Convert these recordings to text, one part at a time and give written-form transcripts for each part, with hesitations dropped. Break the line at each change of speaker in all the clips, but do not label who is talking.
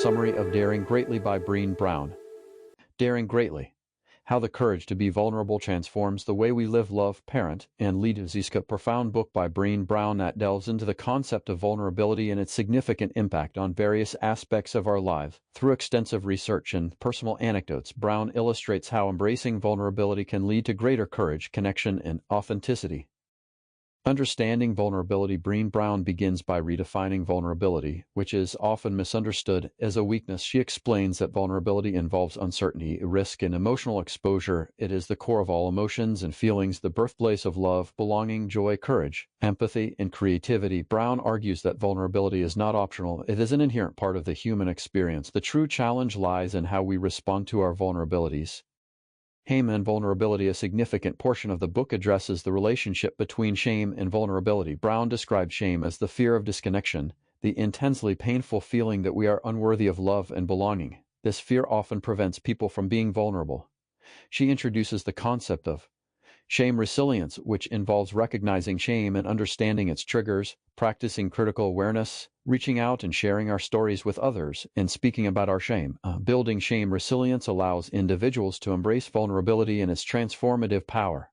summary of Daring Greatly by Brené Brown. Daring Greatly: How the Courage to be Vulnerable Transforms the Way We Live, Love, Parent, and Lead is a profound book by Brené Brown that delves into the concept of vulnerability and its significant impact on various aspects of our lives. Through extensive research and personal anecdotes, Brown illustrates how embracing vulnerability can lead to greater courage, connection, and authenticity. Understanding vulnerability. Brené Brown begins by redefining vulnerability, which is often misunderstood as a weakness. She explains that vulnerability involves uncertainty, risk, and emotional exposure. It is the core of all emotions and feelings, the birthplace of love, belonging, joy, courage, empathy, and creativity. Brown argues that vulnerability is not optional. It is an inherent part of the human experience. The true challenge lies in how we respond to our vulnerabilities. Shame and vulnerability. A significant portion of the book addresses the relationship between shame and vulnerability. Brown describes shame as the fear of disconnection, the intensely painful feeling that we are unworthy of love and belonging. This fear often prevents people from being vulnerable. She introduces the concept of shame resilience, which involves recognizing shame and understanding its triggers, practicing critical awareness, reaching out and sharing our stories with others, and speaking about our shame. Building shame resilience allows individuals to embrace vulnerability and its transformative power.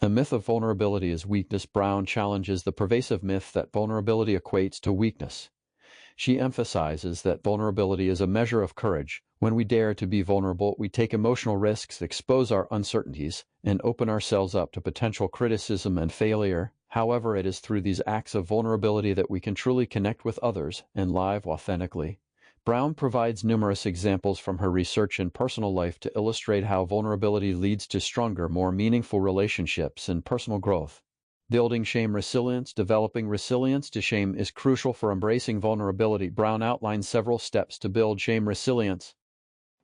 The myth of vulnerability is weakness. Brown challenges the pervasive myth that vulnerability equates to weakness. She emphasizes that vulnerability is a measure of courage. When we dare to be vulnerable, we take emotional risks, expose our uncertainties, and open ourselves up to potential criticism and failure. However, it is through these acts of vulnerability that we can truly connect with others and live authentically. Brown provides numerous examples from her research and personal life to illustrate how vulnerability leads to stronger, more meaningful relationships and personal growth. Building shame resilience. Developing resilience to shame is crucial for embracing vulnerability. Brown outlines several steps to build shame resilience.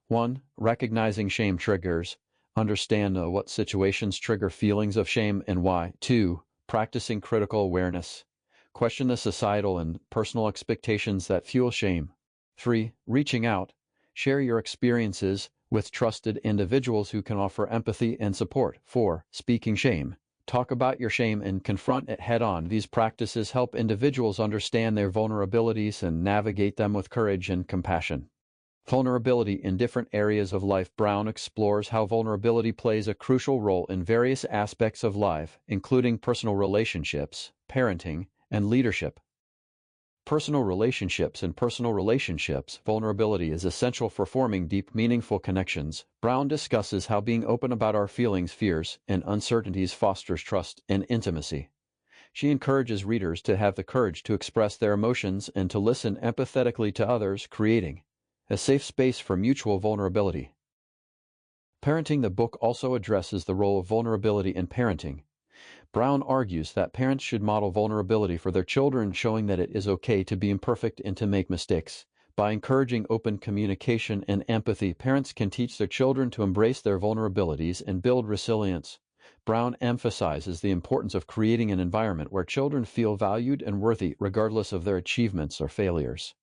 1. Recognizing shame triggers. Understand what situations trigger feelings of shame and why. 2. Practicing critical awareness. Question the societal and personal expectations that fuel shame. 3. Reaching out. Share your experiences with trusted individuals who can offer empathy and support. 4. Speaking shame. Talk about your shame and confront it head-on. These practices help individuals understand their vulnerabilities and navigate them with courage and compassion. Vulnerability in different areas of life. Brown explores how vulnerability plays a crucial role in various aspects of life, including personal relationships, parenting, and leadership. Personal relationships. Vulnerability is essential for forming deep, meaningful connections. Brown discusses how being open about our feelings, fears, and uncertainties fosters trust and intimacy. She encourages readers to have the courage to express their emotions and to listen empathetically to others, creating a safe space for mutual vulnerability. Parenting. The book also addresses the role of vulnerability in parenting. Brown argues that parents should model vulnerability for their children, showing that it is okay to be imperfect and to make mistakes. By encouraging open communication and empathy, parents can teach their children to embrace their vulnerabilities and build resilience. Brown emphasizes the importance of creating an environment where children feel valued and worthy, regardless of their achievements or failures.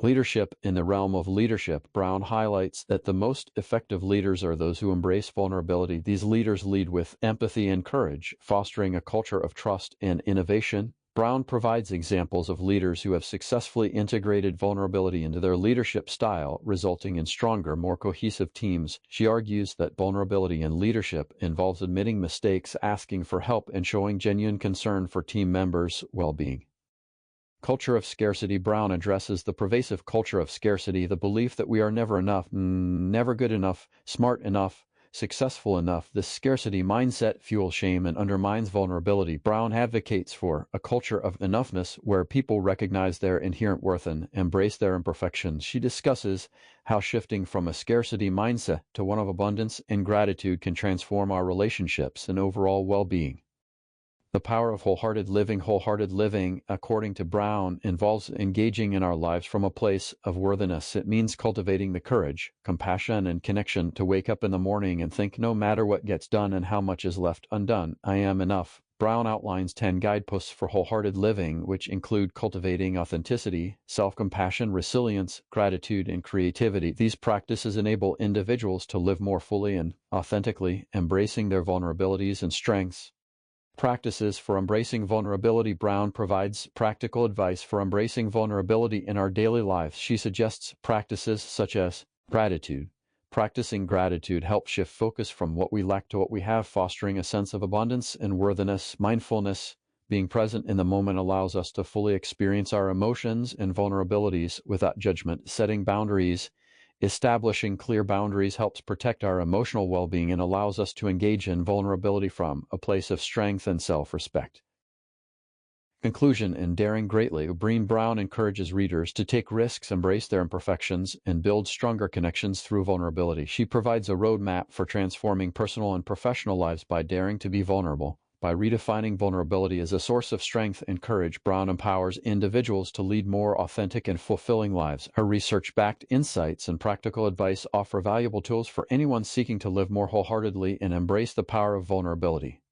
Leadership. In the realm of leadership, Brown highlights that the most effective leaders are those who embrace vulnerability. These leaders lead with empathy and courage, fostering a culture of trust and innovation. Brown provides examples of leaders who have successfully integrated vulnerability into their leadership style, resulting in stronger, more cohesive teams. She argues that vulnerability in leadership involves admitting mistakes, asking for help, and showing genuine concern for team members' well-being. Culture of scarcity. Brown addresses the pervasive culture of scarcity, the belief that we are never enough, never good enough, smart enough, successful enough. This scarcity mindset fuels shame and undermines vulnerability. Brown advocates for a culture of enoughness where people recognize their inherent worth and embrace their imperfections. She discusses how shifting from a scarcity mindset to one of abundance and gratitude can transform our relationships and overall well-being. The power of wholehearted living. Wholehearted living, according to Brown, involves engaging in our lives from a place of worthiness. It means cultivating the courage, compassion, and connection to wake up in the morning and think, no matter what gets done and how much is left undone, I am enough. Brown outlines 10 guideposts for wholehearted living, which include cultivating authenticity, self-compassion, resilience, gratitude, and creativity. These practices enable individuals to live more fully and authentically, embracing their vulnerabilities and strengths. Practices for embracing vulnerability. Brown provides practical advice for embracing vulnerability in our daily lives. She suggests practices such as gratitude. Practicing gratitude helps shift focus from what we lack to what we have, fostering a sense of abundance and worthiness. Mindfulness, being present in the moment, allows us to fully experience our emotions and vulnerabilities without judgment. Setting boundaries. Establishing clear boundaries helps protect our emotional well-being and allows us to engage in vulnerability from a place of strength and self-respect. Conclusion. In Daring Greatly, Brené Brown encourages readers to take risks, embrace their imperfections, and build stronger connections through vulnerability. She provides a roadmap for transforming personal and professional lives by daring to be vulnerable. By redefining vulnerability as a source of strength and courage, Brown empowers individuals to lead more authentic and fulfilling lives. Her research-backed insights and practical advice offer valuable tools for anyone seeking to live more wholeheartedly and embrace the power of vulnerability.